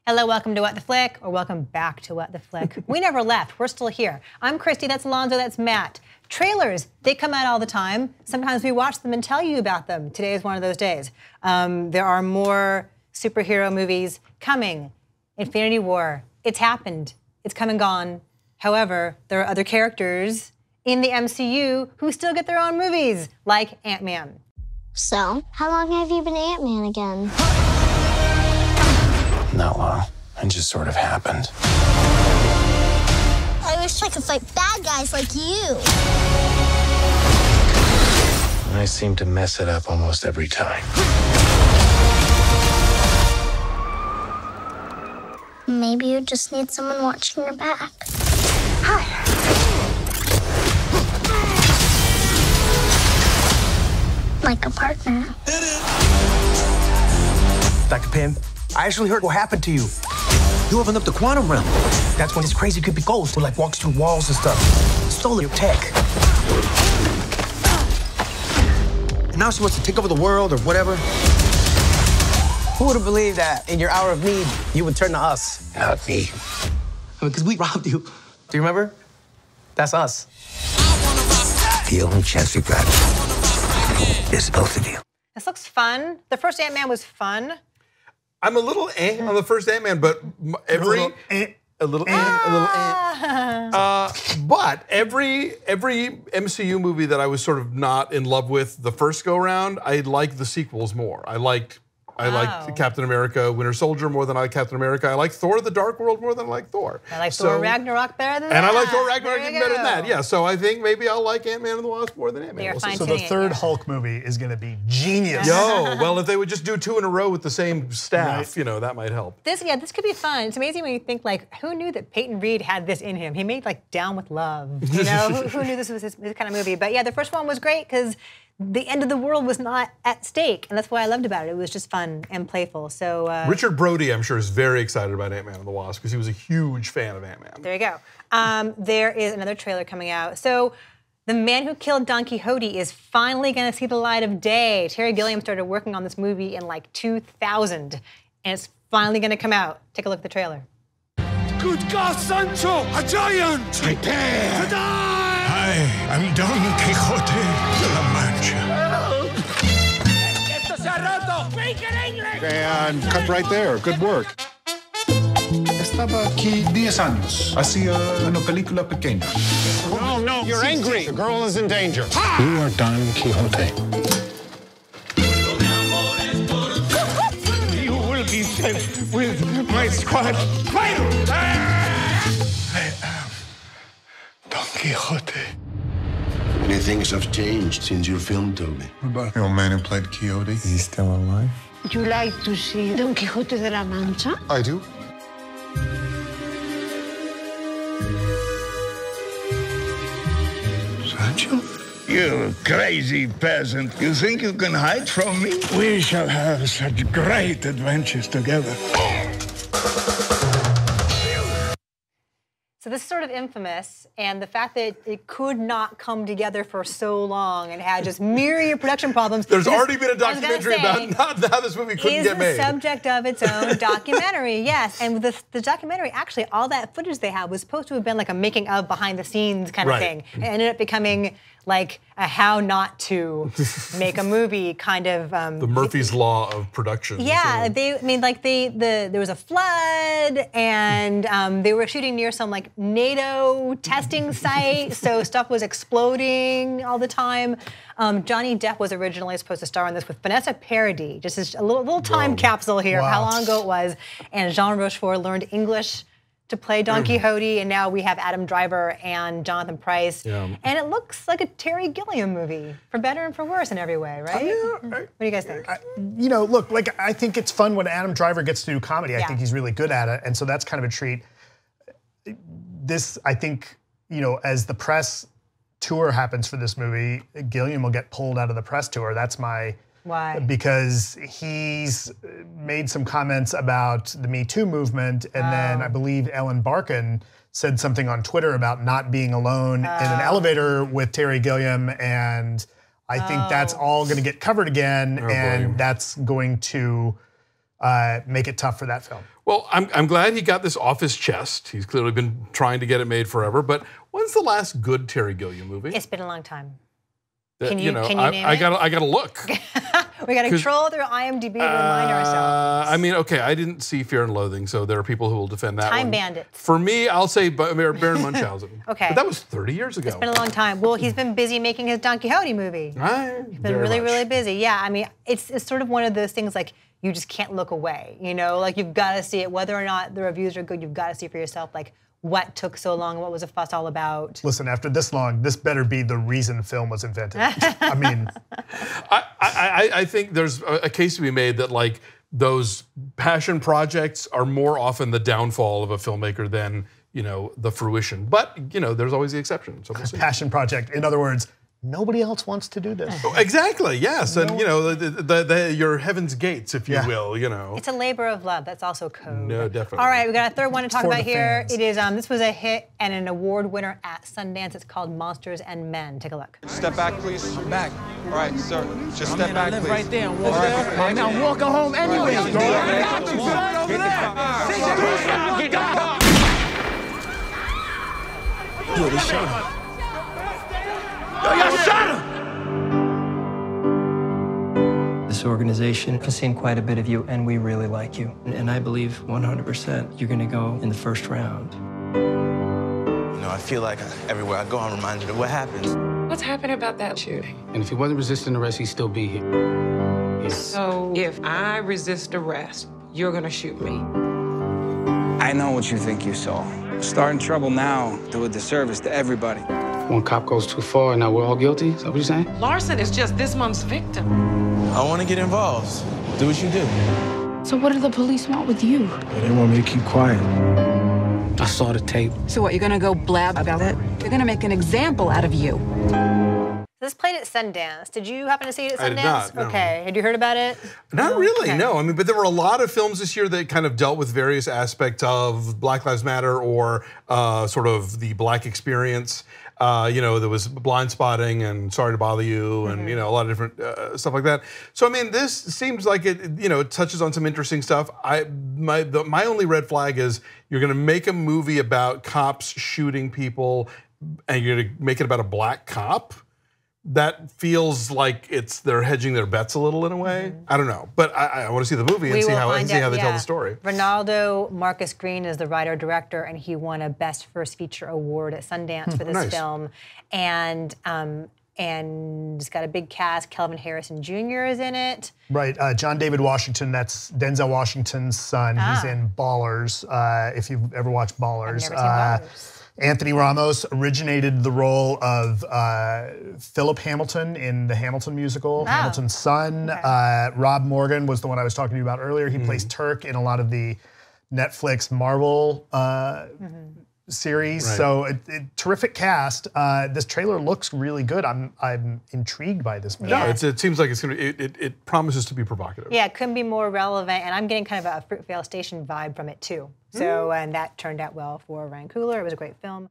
Hello, welcome to What the Flick, or welcome back to What the Flick. We never left, we're still here. I'm Christy, that's Alonso, that's Matt. Trailers, they come out all the time. Sometimes we watch them and tell you about them. Today is one of those days. There are more superhero movies coming. Infinity War, it's happened, it's come and gone. However, there are other characters in the MCU who still get their own movies, like Ant-Man. So, how long have you been Ant-Man again? Not long. It just sort of happened. I wish I could fight bad guys like you. I seem to mess it up almost every time. Maybe you just need someone watching your back. Hi. Like a partner. Dr. Pym, I actually heard what happened to you. You opened up the quantum realm. That's when this crazy creepy ghost would like walks through walls and stuff. Stole your tech. And now she wants to take over the world or whatever. Who would have believed that in your hour of need, you would turn to us? Not me. Because we robbed you. Do you remember? That's us. The only chance we've got is both of you. This looks fun. The first Ant-Man was fun. I'm a little on the first Ant-Man, but every but every MCU movie that I was sort of not in love with the first go round, I liked the sequels more. I liked Captain America, Winter Soldier more than I liked Captain America. I like Thor: The Dark World more than I like Thor. I like Thor Ragnarok better than that. And I like Thor Ragnarok even better than that. Yeah, so I think maybe I'll like Ant-Man and the Wasp more than Ant-Man. So the third Hulk movie is going to be genius. Yo, well, if they would just do 2 in a row with the same staff, you know, that might help. This could be fun. It's amazing when you think, like, who knew that Peyton Reed had this in him? He made, like, Down with Love. You know, who knew this was this kind of movie? But yeah, the first one was great because the end of the world was not at stake, and that's what I loved about it. It was just fun and playful. So Richard Brody, I'm sure, is very excited about Ant-Man and the Wasp because he was a huge fan of Ant-Man. There you go. There is another trailer coming out. So the man who killed Don Quixote is finally going to see the light of day. Terry Gilliam started working on this movie in like 2000, and it's finally going to come out. Take a look at the trailer. Good God, Sancho! A giant! Prepare to die! I am Don Quixote de la Mancha. Esto se ha roto! Speak in English! And cut right there. Good work. Estaba aquí 10 años. Hacía una película pequeña. No, you're angry. The girl is in danger. You are Don Quixote. You will be sent with my squad. I am Don Quixote. Many things have changed since your film, Toby. What about the old man who played Quixote? Is he still alive? Would you like to see Don Quixote de la Mancha? I do. Sancho? You crazy peasant. You think you can hide from me? We shall have such great adventures together. So this is sort of infamous, and the fact that it could not come together for so long and had just myriad production problems. There's already been a documentary about how this movie couldn't get made. Is the subject of its own documentary, yes. And the documentary, actually, all that footage they had was supposed to have been like a making of, behind the scenes kind of thing. It ended up becoming like a how not to make a movie kind of. The Murphy's Law of production. Yeah, there was a flood, and they were shooting near some like NATO testing site, so stuff was exploding all the time. Johnny Depp was originally supposed to star in this with Vanessa Paradis, just as a little time capsule here of how long ago it was, and Jean Rochefort learned English to play Don Quixote, and now we have Adam Driver and Jonathan Pryce. Yeah. And it looks like a Terry Gilliam movie, for better and for worse in every way, right? What do you guys think? You know, look, like, I think it's fun when Adam Driver gets to do comedy. I think he's really good at it, and so that's kind of a treat. This, I think, you know, as the press tour happens for this movie, Gilliam will get pulled out of the press tour. That's my... Why? Because he's made some comments about the Me Too movement, and then I believe Ellen Barkin said something on Twitter about not being alone in an elevator with Terry Gilliam, and I think that's all going to get covered again, and that's going to make it tough for that film. Well, I'm glad he got this off his chest. He's clearly been trying to get it made forever. But when's the last good Terry Gilliam movie? It's been a long time. Can you name it? I gotta look. We gotta troll through IMDb to remind ourselves. I mean, okay, I didn't see Fear and Loathing, so there are people who will defend that Time one. Bandits. For me, I'll say Baron Munchausen. Okay. But that was 30 years ago. It's been a long time. Well, he's been busy making his Don Quixote movie. He's been really busy. Yeah, I mean, it's sort of one of those things like you just can't look away, you know? Like you've got to see it. Whether or not the reviews are good, you've got to see for yourself, like, what took so long? What was the fuss all about? Listen, after this long, this better be the reason film was invented. I mean, I think there's a case to be made that like those passion projects are more often the downfall of a filmmaker than the fruition. But there's always the exception. So we'll see. Passion project. In other words, nobody else wants to do this. Exactly. Yes, and your heaven's gates, if you will. It's a labor of love. That's also code. No, definitely. All right, we got a third one to talk about here. Fans. It is this was a hit and an award winner at Sundance. It's called Monsters and Men. Take a look. Step back, please. I'm back. All right, sir. Just step back, please. Right there and walk there. I'm walking home anyway. Yo, they shot him. Y'all shot him! This organization has seen quite a bit of you, and we really like you. And I believe 100% you're going to go in the first round. I feel like everywhere I go, I'm reminded of what happened. What's happening about that shooting? And if he wasn't resisting arrest, he'd still be here. So if I resist arrest, you're going to shoot me. I know what you think you saw. Starting trouble now do a disservice to everybody. One cop goes too far and now we're all guilty? Is that what you're saying? Larson is just this month's victim. I want to get involved. Do what you do. So what do the police want with you? They want me to keep quiet. I saw the tape. So what, you're gonna go blab about it? They're gonna make an example out of you. This played at Sundance. Did you happen to see it at Sundance? I did not, no. Okay. Had you heard about it? Not really, Okay. no. I mean, but there were a lot of films this year that kind of dealt with various aspects of Black Lives Matter or sort of the Black experience. There was Blind Spotting and Sorry to Bother You and, a lot of different stuff like that. So, I mean, this seems like it touches on some interesting stuff. My only red flag is you're going to make a movie about cops shooting people and you're going to make it about a black cop. That feels like they're hedging their bets a little in a way. I don't know, but I want to see the movie and see how they tell the story. Ronaldo Marcus Green is the writer-director, and he won a Best First Feature award at Sundance for this film. And it's got a big cast. Kelvin Harrison Jr. is in it. Right, John David Washington, that's Denzel Washington's son. He's in Ballers, if you've ever watched Ballers. I've never seen Ballers. Anthony Ramos originated the role of Philip Hamilton in the Hamilton musical, Hamilton's son. Okay. Rob Morgan was the one I was talking to you about earlier. He plays Turk in a lot of the Netflix Marvel series. Right. So terrific cast. This trailer looks really good. I'm intrigued by this movie. No, it seems like it promises to be provocative. Yeah, it couldn't be more relevant, and I'm getting kind of a Fruitvale Station vibe from it too. So, and that turned out well for Ryan Coogler. It was a great film.